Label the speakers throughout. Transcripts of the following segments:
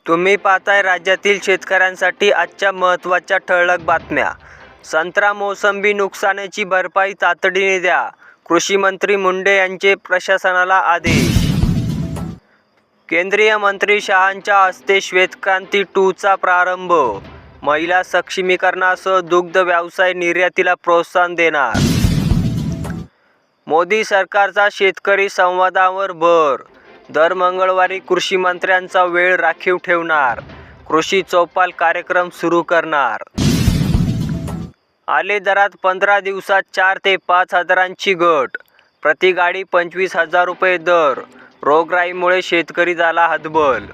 Speaker 1: तुम्ही पाहताय राज्यातील शेतकऱ्यांसाठी आजच्या महत्त्वाच्या ठळक बातम्या. संत्रा मोसंबी नुकसानीची भरपाई तातडीने द्या, कृषी मंत्री मुंडे यांचे प्रशासनाला आदेश. केंद्रीय मंत्री शहांच्या हस्ते श्वेतक्रांती 2 चा प्रारंभ. महिला सक्षमीकरणासह दुग्ध व्यवसाय निर्यातीला प्रोत्साहन देणार. मोदी सरकारचा शेतकरी संवादावर भर. दर मंगळवारी कृषी मंत्र्यांचा वेळ राखीव ठेवणार. कृषी चौपाल कार्यक्रम सुरू करणार. आले दरात 15 दिवसात 4 ते 5 हजारांची घट. प्रति गाडी 25,000 रुपये दर. रोगराईमुळे शेतकरी झाला हतबल.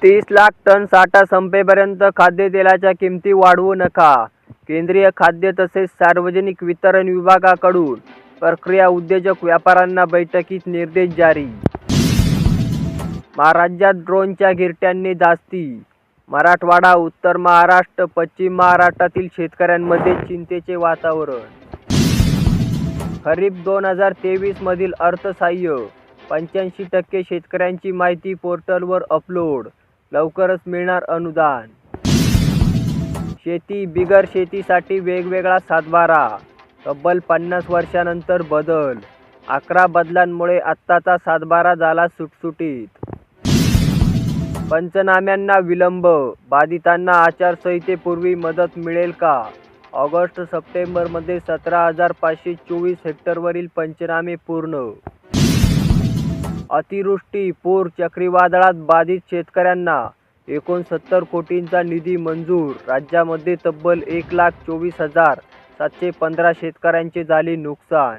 Speaker 1: 30 लाख टन साठा संपेपर्यंत खाद्यतेलाच्या किमती वाढवू नका. केंद्रीय खाद्य तसेच सार्वजनिक वितरण विभागाकडून प्रक्रिया उद्योजक व्यापाऱ्यांना बैठकीत निर्देश जारी. महाराष्ट्रात ड्रोनच्या गिरट्यांनी धास्ती. मराठवाडा, उत्तर महाराष्ट्र, पश्चिम महाराष्ट्रातील शेतकऱ्यांमध्ये चिंतेचे वातावरण. खरीप 2023 मधील अर्थसहाय्य 85% शेतकऱ्यांची माहिती पोर्टलवर अपलोड. लवकरच मिळणार अनुदान. शेती बिगर शेतीसाठी वेगवेगळा सातबारा. तब्बल 50 वर्षांनंतर बदल. 11 बदलांमुळे आत्ताचा सातबारा झाला सुटसुटीत. पंचनाम्यांना विलंब. बाधितांना आचारसंहितेपूर्वी मदत मिळेल का? ऑगस्ट-सप्टेंबरमध्ये 17,524 हेक्टरवरील पंचनामे पूर्ण. अतिवृष्टी, पूर, चक्रीवादळात बाधित शेतकऱ्यांना 69 कोटींचा निधी मंजूर. राज्यामध्ये तब्बल 1,24,715 शेतकऱ्यांचे झाले नुकसान.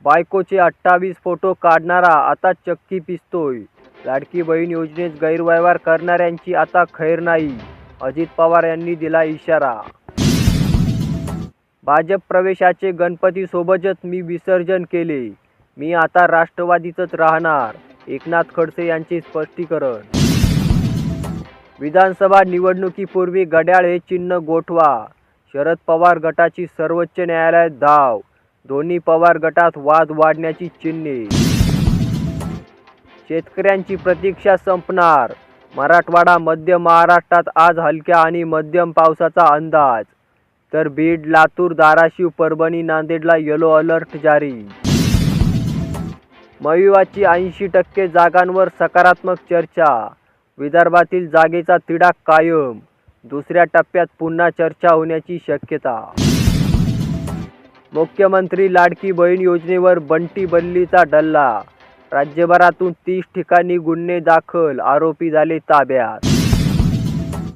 Speaker 1: बायकोचे 28 फोटो काढणारा आता चक्की पिस्तोय. लाडकी बहीण योजनेत गैरव्यवहार करणाऱ्यांची आता खैर नाही. अजित पवार यांनी दिला इशारा. भाजप प्रवेशाचे गणपतीसोबतच मी विसर्जन केले. मी आता राष्ट्रवादीतच राहणार. एकनाथ खडसे यांचे स्पष्टीकरण. विधानसभा निवडणुकीपूर्वी घड्याळ हे चिन्ह गोठवा. शरद पवार गटाची सर्वोच्च न्यायालयात धाव. दोन्ही पवार गटात वाद वाढण्याची चिन्हे. शेतकऱ्यांची प्रतीक्षा संपणार. मराठवाडा, मध्य महाराष्ट्रात आज हलक्या आणि मध्यम पावसाचा अंदाज. तर बीड, लातूर, धाराशिव, परभणी, नांदेडला येलो अलर्ट जारी. महविवाची 80% जागांवर सकारात्मक चर्चा. विदर्भातील जागेचा तिढा कायम. दुसऱ्या टप्प्यात पुन्हा चर्चा होण्याची शक्यता. मुख्यमंत्री लाडकी बहीण योजनेवर बंटी बल्लीचा डल्ला. राज्यभरातून 30 ठिकाणी गुन्हे दाखल. आरोपी झाले ताब्यात.